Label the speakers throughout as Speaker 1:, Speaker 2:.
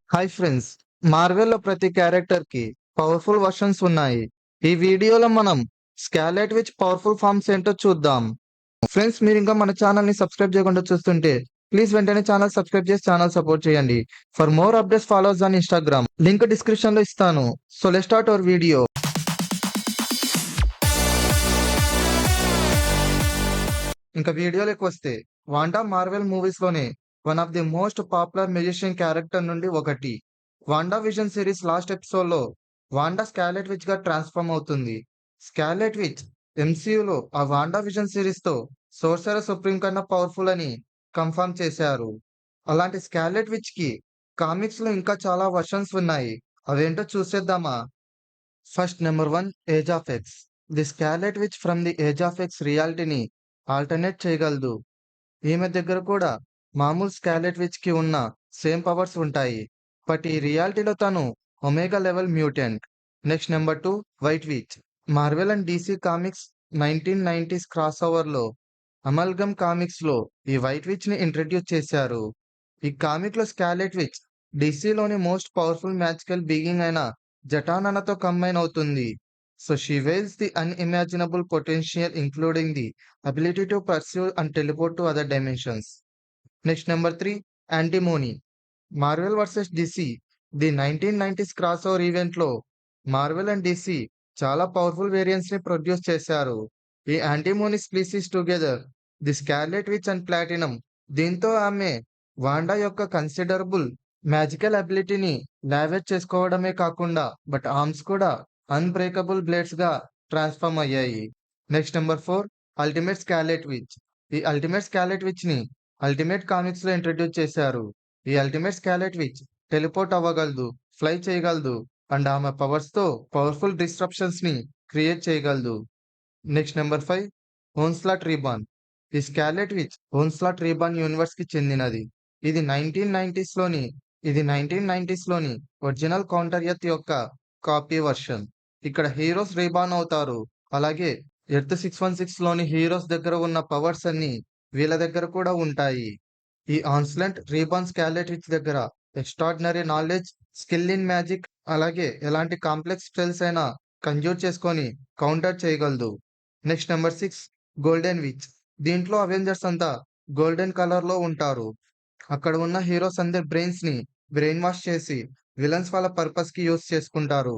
Speaker 1: Hi friends, మార్వెల్‌లో ప్రతి క్యారెక్టర్‌కి powerful versions ఉన్నాయి. ఈ వీడియోలో మనం స్కార్లెట్ విచ్ పవర్‌ఫుల్ ఫార్మ్స్ ఏంటో చూద్దాం. ఫ్రెండ్స్, మీరింకా మన ఛానల్‌ని సబ్స్క్రైబ్ చేయకుండా చూస్తుంటే ప్లీజ్ వెంటనే ఛానల్ సబ్స్క్రైబ్ చేసి ఛానల్ సపోర్ట్ చేయండి. For more updates follow us on Instagram. Link డిస్క్రిప్షన్‌లో ఇస్తాను. So let's start our video. ఇంకా వీడియోలోకి వస్తే, వాండా మార్వెల్ మూవీస్‌లోనే one of the most popular musician character నుండి ఒకటి. వాండా విజన్ సిరీస్ లాస్ట్ ఎపిసోడ్‌లో వాండా స్కార్లెట్ విచ్‌గా ట్రాన్స్‌ఫార్మ్ అవుతుంది. స్కార్లెట్ విచ్ ఎంసీయూలో ఆ వాండా విజన్ సిరీస్‌తో సోర్సరర్ సుప్రీం కన్నా పవర్‌ఫుల్ అని కన్ఫర్మ్ చేశారు. అలాంటి స్కార్లెట్ విచ్‌కి కామిక్స్‌లో ఇంకా చాలా వర్షన్స్ ఉన్నాయి. అవేంటో చూసేద్దామా? First number 1, age of X. The Scarlet Witch from the age of X రియాలిటీని ఆల్టర్నేట్ చేయగలదు. ఈమె దగ్గర కూడా మామూలు స్కార్లెట్ విచ్‌కి ఉన్న సేమ్ పవర్స్ ఉంటాయి. బట్ ఈ రియాలిటీలో తను omega level mutant. Next number 2, white witch. Marvel and DC comics 1990s cross ఓవర్‌లో అమల్గమ్ కామిక్స్‌లో ఈ వైట్ విచ్‌ని ఇంట్రడ్యూస్ చేశారు. ఈ కామిక్‌లో స్కార్లెట్ విచ్ డీసీలోని మోస్ట్ పవర్‌ఫుల్ మ్యాజికల్ బీయింగ్ అయిన జటాననతో కంబైన్ అవుతుంది. So she wields the unimaginable potential including the ability to pursue and teleport to other dimensions. Next, number 3, Antimony. Marvel vs. DC. The 1990s crossover ఈవెంట్లో Marvel and DC చాలా powerful variants ని produce చేశారు. ఈ antimony species together the Scarlet which and platinum. దీంతో ఆమె Wanda యొక్క considerable magical అబిలిటీని లావెట్ చేసుకోవడమే కాకుండా బట్ ఆర్మ్స్ కూడా అన్బ్రేకబుల్ బ్లేడ్స్ గా ట్రాన్స్ఫార్మ్ అయ్యాయి. Next number 4, ultimate Scarlet Witch. ఈ అల్టిమేట్ స్కార్లెట్ విచ్ ని అల్టిమేట్ కామిక్స్ లో ఇంట్రడ్యూస్ చేశారు. ఈ అల్టిమేట్ స్కార్లెట్ విచ్ టెలిపోర్ట్ అవ్వగలదు, ఫ్లై చేయగలదు అండ్ ఆమె పవర్స్ తో పవర్ఫుల్ డిస్ట్రప్షన్స్ ని క్రియేట్ చేయగలదు. Next number 5, Onslaught Reborn. ఈ scarlet Witch Onslaught Reborn universe కి చెందినది. ఇది 1990s లోని ఇది 1990s లోని ఒరిజినల్ కౌంటర్ ఎర్త్ యొక్క కాపీ వర్షన్. ఇక్కడ హీరోస్ రీబార్న్ అవుతారు. అలాగే ఎర్త్ 616 లోని హీరోస్ దగ్గర ఉన్న పవర్స్ అన్ని వీళ్ళ దగ్గర కూడా ఉంటాయి. ఈ ఆన్స్లెంట్ రీబార్న్ స్కార్లెట్ విచ్ దగ్గర extraordinary knowledge, skill in magic, అలాగే ఎలాంటి కాంప్లెక్స్ స్పెల్స్ అయినా కంజ్యూర్ చేసుకొని కౌంటర్ చేయగలదు. Next number 6, golden which. దీంట్లో అవెంజర్స్ అంతా గోల్డెన్ కలర్ లో ఉంటారు. అక్కడ ఉన్న హీరోస్ అందరి బ్రెయిన్స్ ని బ్రెయిన్ వాష్ చేసి విలన్స్ వాళ్ళ పర్పస్ కి యూస్ చేసుకుంటారు.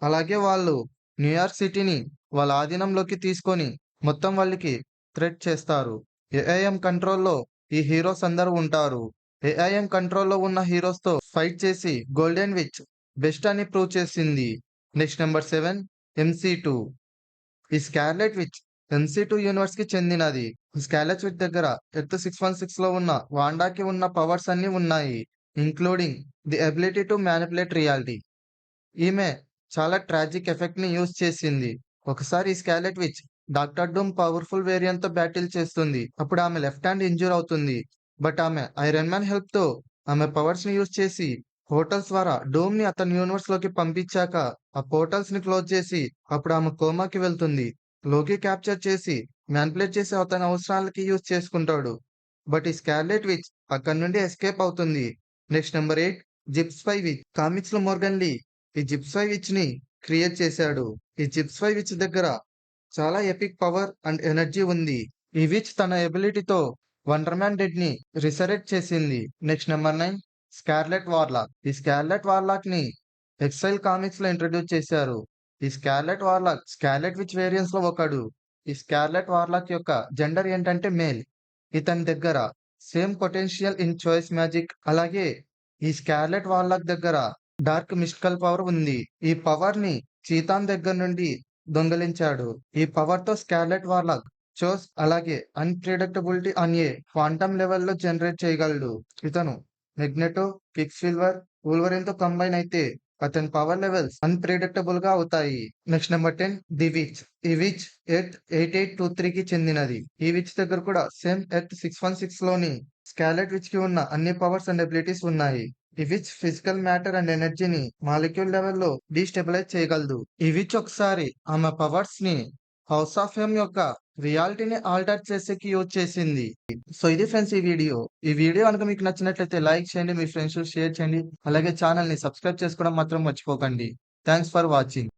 Speaker 1: అలాగే వాళ్ళు న్యూయార్క్ సిటీని వాళ్ళ ఆధీనంలోకి తీసుకొని మొత్తం వాళ్ళకి థ్రెట్ చేస్తారు. ఏఐఎం కంట్రోల్లో ఈ హీరోస్ అందరూ ఉంటారు. ఏఐఎం కంట్రోల్లో ఉన్న హీరోస్ తో ఫైట్ చేసి గోల్డెన్ విచ్ బెస్ట్ అని ప్రూవ్ చేసింది. Next number 7, MC2. ఈ స్కార్లెట్ విచ్ MC2 యూనివర్స్ కి చెందినది. స్కార్లెట్ విచ్ దగ్గర ఎర్త్ 616 లో ఉన్న వాండాకి ఉన్న పవర్స్ అన్ని ఉన్నాయి, including the ability to manipulate reality. ఈమె చాలా ట్రాజిక్ ఎఫెక్ట్ ని యూజ్ చేసింది. ఒకసారి ఈ scarlet witch doctor doom powerful variant తో బ్యాటిల్ చేస్తుంది. అప్పుడు ఆమె లెఫ్ట్ హ్యాండ్ ఇంజూర్ అవుతుంది. బట్ ఆమె ఐరన్ మ్యాన్ హెల్ప్ తో ఆమె పవర్స్ ని యూజ్ చేసి పోర్టల్స్ ద్వారా డూమ్ ని అతని యూనివర్స్ లోకి పంపించాక ఆ పోర్టల్స్ ని క్లోజ్ చేసి అప్పుడు ఆమె కోమాకి వెళ్తుంది. లోకి క్యాప్చర్ చేసి మ్యానిపులేట్ చేసి అతని అవసరాలకి యూజ్ చేసుకుంటాడు. బట్ ఈ స్కార్లెట్ విచ్ అక్కడి నుండి ఎస్కేప్ అవుతుంది. Next number 8, gypsy witch. Comics లో మోర్గన్ లీ ఈ జిప్స్పై విచ్ ని క్రియేట్ చేశాడు. ఈ జిప్స్పై విచ్ దగ్గర చాలా ఎపిక్ పవర్ అండ్ ఎనర్జీ ఉంది. ఈ విచ్ తన ఎబిలిటీతో వండర్ మ్యాన్ డెడ్ ని రిసరెక్ట్ చేసింది. Next number 9, Scarlet Warlock. ఈ స్కార్లెట్ వార్లాక్ ని ఎక్సైల్ కామిక్స్ లో ఇంట్రడ్యూస్ చేశారు. ఈ స్కార్లెట్ వార్లాక్ స్కార్లెట్ విచ్ వేరియంట్స్ లో ఒకడు. ఈ స్కార్లెట్ వార్లాక్ యొక్క జెండర్ ఏంటంటే మేల్. ఇతని దగ్గర same potential in choice magic, అలాగే ఈ స్కార్లెట్ వార్లాక్ దగ్గర డార్క్ మిస్టికల్ పవర్ ఉంది. ఈ పవర్ ని చీతాన్ దగ్గర నుండి దొంగిలించాడు. ఈ పవర్ తో స్కార్లెట్ వార్లాక్ చోస్ అలాగే అన్‌ప్రెడిక్టబిలిటీ అనే క్వాంటమ్ లెవెల్‌లో జనరేట్ చేయగలడు. ఇతను మెగ్నెటో, క్విక్‌సిల్వర్, వూల్వరిన్ తో కంబైన్ అయితే అతని పవర్ లెవెల్స్ అన్‌ప్రెడిక్టబుల్ గా అవుతాయి. Next number 10, the which. ఈ విచ్ ఎర్త్ 8823కి చెందినది. ఈ విచ్ దగ్గర కూడా సేమ్ ఎర్త్ 616 లోని స్కార్లెట్ విచ్ కి ఉన్న అన్ని పవర్స్ అండ్ ఎబిలిటీస్ ఉన్నాయి. ఈ విచ్ ఫిజికల్ మ్యాటర్ అండ్ ఎనర్జీని మాలిక్యూల్ లెవెల్లో డీస్టెబిలైజ్ చేయగలదు. ఈ విచ్ ఒకసారి ఆమె పవర్స్ ని హౌస్ ఆఫ్ ఎమ్ యొక్క రియాలిటీని ఆల్టర్ చేసేకి యూజ్ చేసింది. సో ఇది ఫ్రెండ్స్ ఈ వీడియో. ఈ వీడియో కనుక మీకు నచ్చినట్లయితే లైక్ చేయండి, మీ ఫ్రెండ్స్ షేర్ చేయండి. అలాగే ఛానల్‌ని సబ్స్క్రైబ్ చేసుకోవడం మాత్రం మర్చిపోకండి. Thanks for watching.